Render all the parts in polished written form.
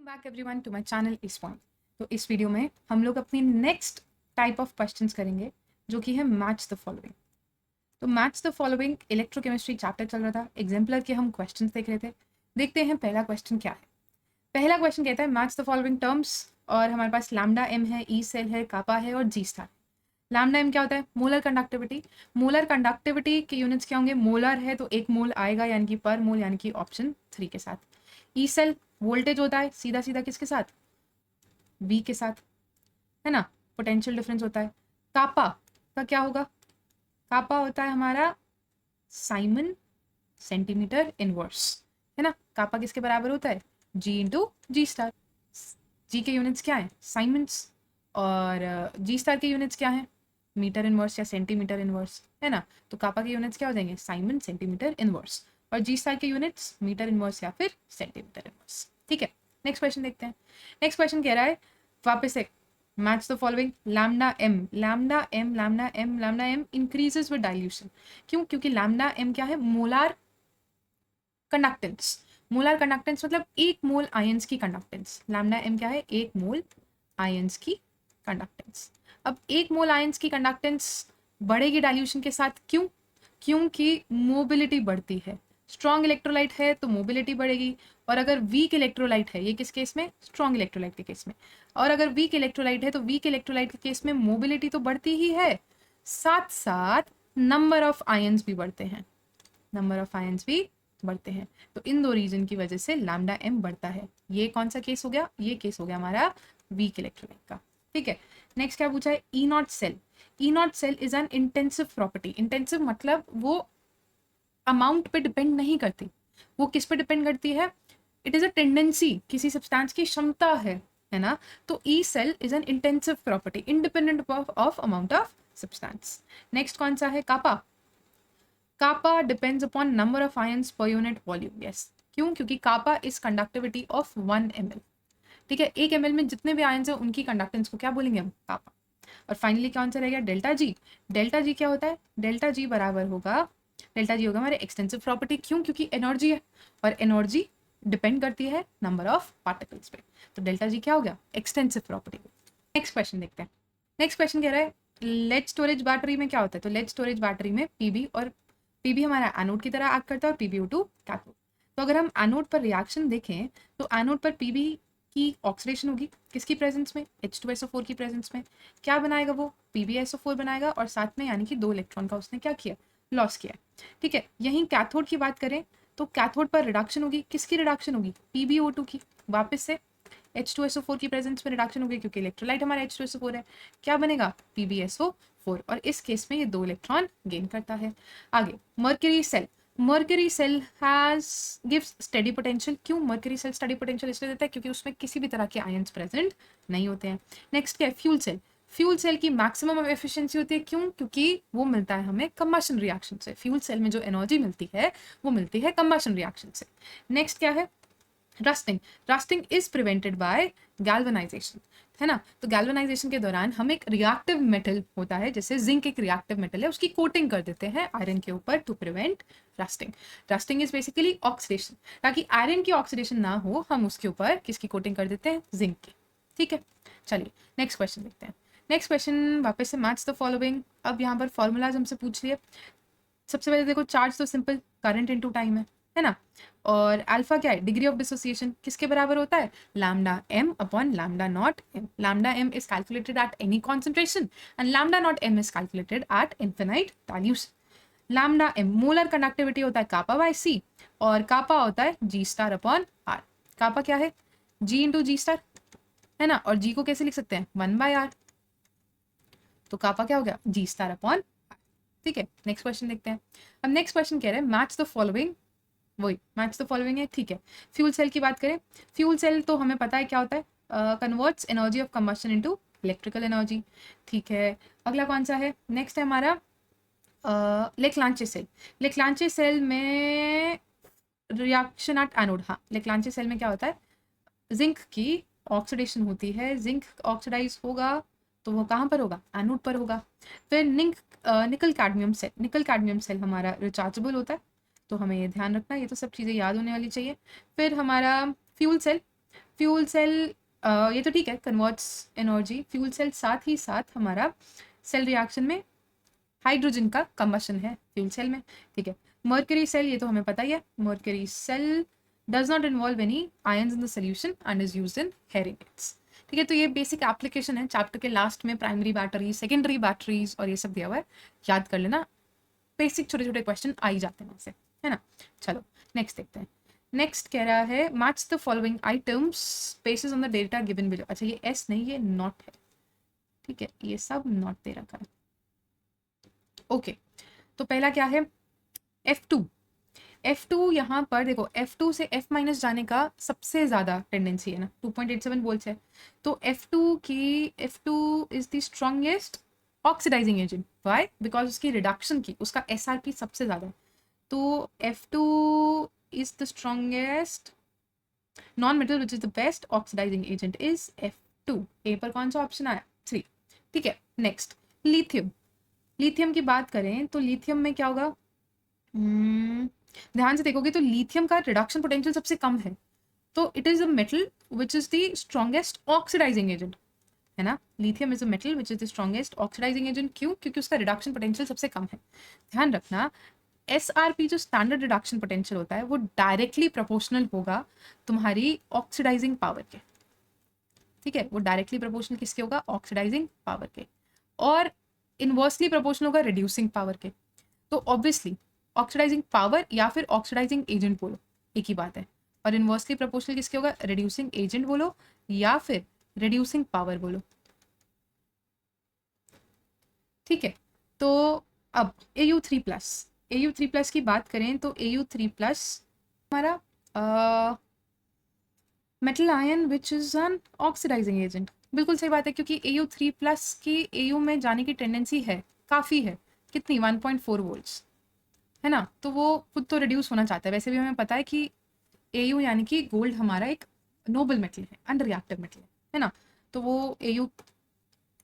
Back everyone to my channel इस point. तो इस वीडियो में हम लोग अपनी नेक्स्ट टाइप ऑफ क्वेश्चंस करेंगे जो कि है मैच द फॉलोइंग। तो match the following electrochemistry chapter चल रहा था, एग्जाम्पलर के हम क्वेश्चंस देख रहे थे। देखते हैं पहला क्वेश्चन क्या है। पहला क्वेश्चन कहता है मैच द फॉलोइंग टर्म्स, और हमारे पास लैम्डा एम है, ई सेल है, कापा है और जी स्टार। लैम्डा एम क्या होता है? Molar conductivity. मोलर कंडक्टिविटी के यूनिट्स क्या होंगे? मोलर है तो एक मोल आएगा, यानी कि पर मोल, यानी कि ऑप्शन 3 के साथ। ई सेल वोल्टेज होता है सीधा सीधा किसके साथ? वी के साथ, है ना। पोटेंशियल डिफरेंस होता है। कापा का क्या होगा? कापा होता है हमारा साइमन सेंटीमीटर इनवर्स, है ना। कापा किसके बराबर होता है? जी इंटू जी स्टार। जी के यूनिट्स क्या है? साइमन्स। और जी स्टार के यूनिट्स क्या है? मीटर इनवर्स या सेंटीमीटर इनवर्स, है ना। तो कापा के यूनिट्स क्या हो जाएंगे? Simon centimetre inverse. और जी स्टार के यूनिट्स मीटर इनवर्स या फिर सेंटीमीटर इनवर्स। ठीक है, नेक्स्ट क्वेश्चन देखते हैं। नेक्स्ट क्वेश्चन कह रहा है वापस से match the following lambda m. Lambda m lambda m lambda m increases with dilution. क्यों? क्योंकि लैम्डा एम क्या है? Molar conductance. मोलार कंडक्टेंस मतलब एक मोल आयंस की कंडक्टेंस। लैम्डा एम क्या है? एक मोल आयंस की कंडक्टेंस। अब एक मोल आयंस की कंडक्टेंस बढ़ेगी डाइल्यूशन के साथ। क्यों? क्योंकि मोबिलिटी बढ़ती है। स्ट्रॉन्ग इलेक्ट्रोलाइट है तो मोबिलिटी बढ़ेगी, और अगर वीक इलेक्ट्रोलाइट है, ये किस केस में? स्ट्रॉन्ग इलेक्ट्रोलाइट के केस में। और अगर वीक इलेक्ट्रोलाइट है तो वीक इलेक्ट्रोलाइट के केस में मोबिलिटी तो बढ़ती ही है, साथ साथ नंबर ऑफ आयंस भी बढ़ते हैं। नंबर ऑफ आयंस भी बढ़ते हैं। तो इन दो रीजन की वजह से लैम्डा एम बढ़ता है। ये कौन सा केस हो गया? ये केस हो गया हमारा वीक इलेक्ट्रोलाइट का। ठीक है, नेक्स्ट क्या पूछा है? E naught cell. E naught cell is an intensive property. Intensive मतलब वो अमाउंट पे डिपेंड नहीं करती। वो किस पे डिपेंड करती है? इट इज अ टेंडेंसी, किसी सब्सटेंस की क्षमता है ना। तो E cell is an intensive property independent of amount of substance. Next कौन सा है? Kappa. Kappa depends upon number of ions per unit volume. Yes, क्यों? क्योंकि kappa is conductivity of 1 ml। ठीक है, 1 ml में जितने भी आयंस है उनकी कंडक्टेंस को क्या बोलेंगे हम? कापा। और फाइनली क्या आंसर रहेगा? Delta G. डेल्टा जी क्या होता है? डेल्टा जी बराबर होगा, डेल्टा जी होगा हमारे एक्सटेंसिव प्रॉपर्टी। क्यों? क्योंकि एनर्जी है, और एनर्जी डिपेंड करती है नंबर ऑफ पार्टिकल्स पे। तो डेल्टा जी क्या हो गया? Extensive property. नेक्स्ट क्वेश्चन देखते हैं। नेक्स्ट क्वेश्चन कह रहा है लेड स्टोरेज बैटरी में क्या होता है? तो लेड स्टोरेज बैटरी में पीबी, और पीबी हमारा एनोड की तरह एक्ट करता है और पीबीओ2 कैथोड। तो अगर हम एनोड पर रिएक्शन देखें तो एनोड पर पीबी की ऑक्सीडेशन होगी किसकी प्रेजेंस में? H2SO4 की प्रेजेंस में। क्या बनाएगा वो? PbSO4 बनाएगा, और साथ में यानी कि 2 इलेक्ट्रॉन का उसने क्या किया? लॉस किया। ठीक है, यहीं कैथोड की बात करें तो कैथोड पर रिडक्शन होगी। किसकी रिडक्शन होगी? PbO2 की। वापस से H2SO4 की प्रेजेंस में रिडक्शन होगी, क्योंकि इलेक्ट्रोलाइट हमारा H2SO4 है। क्या बनेगा? PbSO4, और इस केस में ये 2 इलेक्ट्रॉन गेन करता है। आगे mercury cell. Mercury cell has gives steady potential. क्यों मर्क्यूरी सेल स्टडी पोटेंशियल इसलिए देता है? क्योंकि उसमें किसी भी तरह के आयंस प्रेजेंट नहीं होते हैं। नेक्स्ट क्या है? Fuel cell. फ्यूल सेल की मैक्सिमम एफिशिएंसी होती है। क्यों? क्योंकि वो मिलता है हमें कंबशन रिएक्शन से। फ्यूल सेल में जो एनर्जी मिलती है वो मिलती है कंबशन रिएक्शन से। नेक्स्ट क्या है? Rusting. Rusting is prevented by galvanisation, है ना। तो गैल्वेनाइजेशन के दौरान हम एक रिएक्टिव मेटल होता है, जैसे जिंक एक रिएक्टिव मेटल है, उसकी कोटिंग कर देते हैं आयरन के ऊपर to prevent rusting. Rusting is basically oxidation. ताकि आयरन की ऑक्सीडेशन ना हो, हम उसके ऊपर किसकी कोटिंग कर देते हैं? जिंक की। ठीक है, चलिए नेक्स्ट क्वेश्चन देखते हैं। नेक्स्ट क्वेश्चन वापस से मैच द फॉलोइंग। अब यहाँ पर फॉर्मूलाज हमसे पूछ लिए। सबसे पहले देखो, चार्ज तो सिंपल करंट इनटू टाइम है ना। और अल्फा क्या है? Degree of dissociation. किसके बराबर होता है? Lambda m upon lambda not m. Lambda m is calculated at any concentration and lambda not m is calculated at infinite dilution. Lambda m molar conductivity होता है कापा बाय सी, और kappa होता है G star upon R. Kappa क्या है? जी into जी star, है ना। और जी को कैसे लिख सकते हैं? 1/r। तो कापा क्या हो गया? जी स्टार अपॉन। ठीक है, नेक्स्ट क्वेश्चन देखते हैं। अब नेक्स्ट क्वेश्चन कह रहे हैं मैच द फॉलोइंग। वही मैच द फॉलोइंग है। ठीक है, फ्यूल सेल की बात करें। फ्यूल सेल तो हमें पता है क्या होता है, converts energy of combustion into electrical energy. ठीक है, अगला कौन सा है? नेक्स्ट है हमारा लेक्लांचे सेल। लेक्लांचे सेल में रिएक्शन एट एनोड। हाँ, लेक्लांचे सेल में क्या होता है? जिंक की ऑक्सीडेशन होती है। जिंक ऑक्सीडाइज होगा तो वो कहाँ पर होगा? एनोड पर होगा। फिर nickel cadmium cell. Nickel cadmium cell हमारा रिचार्जेबल होता है, तो हमें ये ध्यान रखना है, ये तो सब चीज़ें याद होने वाली चाहिए। फिर हमारा फ्यूल सेल। फ्यूल सेल ये तो ठीक है, कन्वर्ट्स एनर्जी। फ्यूल सेल साथ ही साथ हमारा सेल रिएक्शन में हाइड्रोजन का कंबशन है फ्यूल सेल में, ठीक है। मर्करी सेल ये तो हमें पता ही है, mercury cell does not involve any ions in the solution and is used in hearings, ठीक है। तो ये बेसिक एप्लीकेशन है, चैप्टर के लास्ट में प्राइमरी बैटरी, सेकेंडरी बैटरीज और ये सब दिया हुआ है, याद कर लेना। बेसिक छोटे छोटे क्वेश्चन आ ही जाते हैं वहाँ से, है ना। चलो नेक्स्ट देखते हैं। नेक्स्ट कह रहा है match the following items basis on the data given below. अच्छा ये एस नहीं, ये नॉट है, ठीक है, ये सब नॉट दे रखा है। ओके तो पहला क्या है, F2। F2 यहाँ पर देखो, F2 से F माइनस जाने का सबसे ज़्यादा टेंडेंसी है ना, 2.87 वोल्ट्स है। तो F2 is the strongest oxidizing agent. Why? Because उसकी रिडक्शन की, उसका SRP सबसे ज़्यादा है। तो F2 is the strongest non metal which is the best oxidizing agent is F2। ए पर कौन सा ऑप्शन आया? 3, ठीक है। Next lithium. लिथियम की बात करें तो लिथियम में क्या होगा, ध्यान से देखोगे तो लिथियम का रिडक्शन पोटेंशियल सबसे कम है। तो it is a metal which is the strongest oxidizing agent, है ना। Lithium is a metal which is the strongest oxidizing agent. क्यों? क्योंकि उसका रिडक्शन पोटेंशियल सबसे कम है। ध्यान रखना SRP जो स्टैंडर्ड रिडक्शन पोटेंशियल होता है वो डायरेक्टली प्रोपोर्शनल होगा तुम्हारी ऑक्सीडाइजिंग पावर के, ठीक है। वो डायरेक्टली प्रोपोर्शनल किसके होगा? ऑक्सीडाइजिंग पावर के। और इनवर्सली प्रोपोर्शनल होगा रिड्यूसिंग पावर के। तो ऑब्वियसली ऑक्सीडाइजिंग पावर या फिर ऑक्सीडाइजिंग एजेंट बोलो, एक ही बात है। और इनवर्सली प्रोपोर्शनल किसके होगा? रिड्यूसिंग एजेंट बोलो या फिर रिड्यूसिंग पावर बोलो, ठीक है। तो अब AU3+ की बात करें तो AU3+ हमारा metal ion which is an oxidizing agent. बिल्कुल सही बात है, क्योंकि AU3+ की AU में जाने की टेंडेंसी है, काफ़ी है, कितनी? 1.4 वोल्ट्स, है ना। तो वो खुद तो रिड्यूस होना चाहता है। वैसे भी हमें पता है कि AU यानी कि गोल्ड हमारा एक नोबल मेटल है, अनरिएक्टिव मेटल है ना। तो वो AU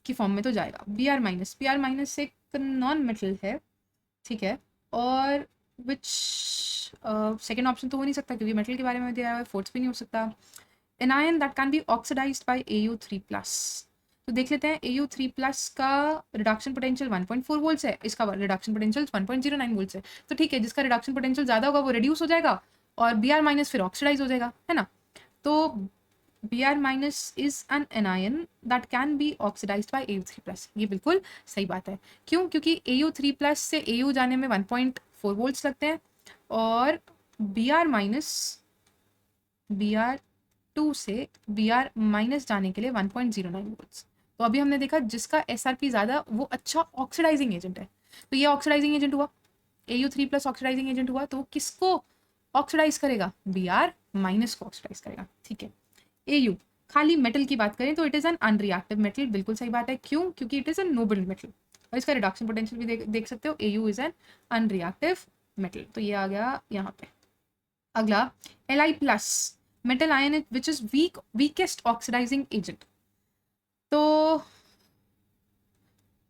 की फॉर्म में तो जाएगा। Br- एक नॉन मेटल है, ठीक है। और विच सेकेंड ऑप्शन तो हो नहीं सकता क्योंकि मेटल के बारे में दिया हुआ है, फोर्थ भी नहीं हो सकता। An ion that can be oxidized by AU3+। तो देख लेते हैं AU3+ का रिडक्शन पोटेंशियल 1.4 वोल्ट्स है, इसका रिडक्शन पोटेंशियल 1.09 वोल्ट्स है। तो ठीक है, जिसका रिडक्शन पोटेंशियल ज़्यादा होगा वो रिड्यूस हो जाएगा और Br- फिर ऑक्सीडाइज हो जाएगा, है ना। तो Br- is an anion that can be oxidized by AU3+। ये बिल्कुल सही बात है। क्यों? क्योंकि AU3+ से AU जाने में 1.4 वोल्ट्स लगते हैं और Br2 से Br- जाने के लिए 1.09 वोल्ट्स। तो अभी हमने देखा जिसका SRP ज़्यादा वो अच्छा ऑक्सीडाइजिंग एजेंट है। तो ये ऑक्सीडाइजिंग एजेंट हुआ, AU3+ ऑक्सीडाइजिंग एजेंट हुआ। तो वो किसको ऑक्सीडाइज करेगा? Br- को ऑक्सीडाइज करेगा, ठीक है। AU खाली मेटल की बात करें तो it is an unreactive metal. बिल्कुल सही बात है। क्यों? क्योंकि it is an noble metal और इसका रिडक्शन पोटेंशियल भी देख सकते हो। AU is an unreactive metal. तो ये आ गया यहाँ पे। अगला Li+, metal ion which is weakest oxidizing agent. तो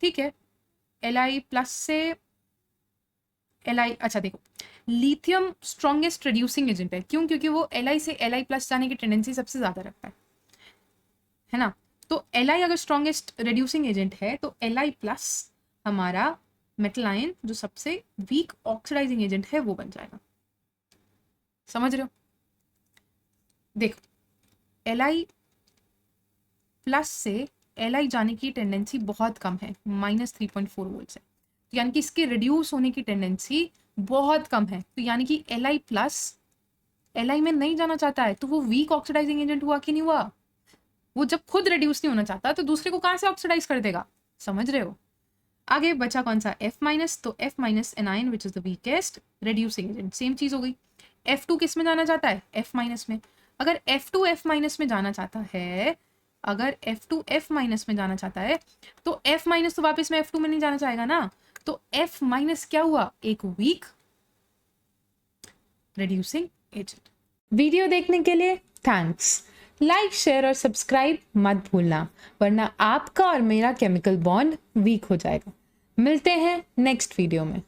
ठीक है, Li+ से अच्छा देखो, लिथियम स्ट्रॉन्गेस्ट रिड्यूसिंग एजेंट है। क्यों? क्योंकि वो Li से Li+ जाने की टेंडेंसी सबसे ज़्यादा रखता है ना। तो Li अगर स्ट्रॉन्गेस्ट रिड्यूसिंग एजेंट है तो Li+ हमारा मेटल आयन जो सबसे वीक ऑक्सीडाइजिंग एजेंट है वो बन जाएगा। समझ रहे हो? देखो Li+ से Li जाने की टेंडेंसी बहुत कम है, -3.4 वोल्ट्स है। तो यानी कि इसके रिड्यूस होने की टेंडेंसी बहुत कम है। तो यानी कि Li में नहीं जाना चाहता है, तो वो वीक ऑक्सीडाइजिंग एजेंट हुआ कि नहीं हुआ? वो जब खुद रिड्यूस नहीं होना चाहता तो दूसरे को कहाँ से ऑक्सीडाइज कर देगा? समझ रहे हो? आगे बचा कौन सा? F-, तो F- anion which is the weakest reducing agent. Same चीज हो गई। F2 किस में जाना चाहता है? F- में। अगर F2 F- में जाना चाहता है, अगर F2 F- में जाना चाहता है तो F- तो वापस में F2 में नहीं जाना चाहेगा ना। तो F- क्या हुआ? एक वीक रिड्यूसिंग एजेंट। वीडियो देखने के लिए थैंक्स। लाइक, शेयर और सब्सक्राइब मत भूलना, वरना आपका और मेरा केमिकल बॉन्ड वीक हो जाएगा। मिलते हैं नेक्स्ट वीडियो में।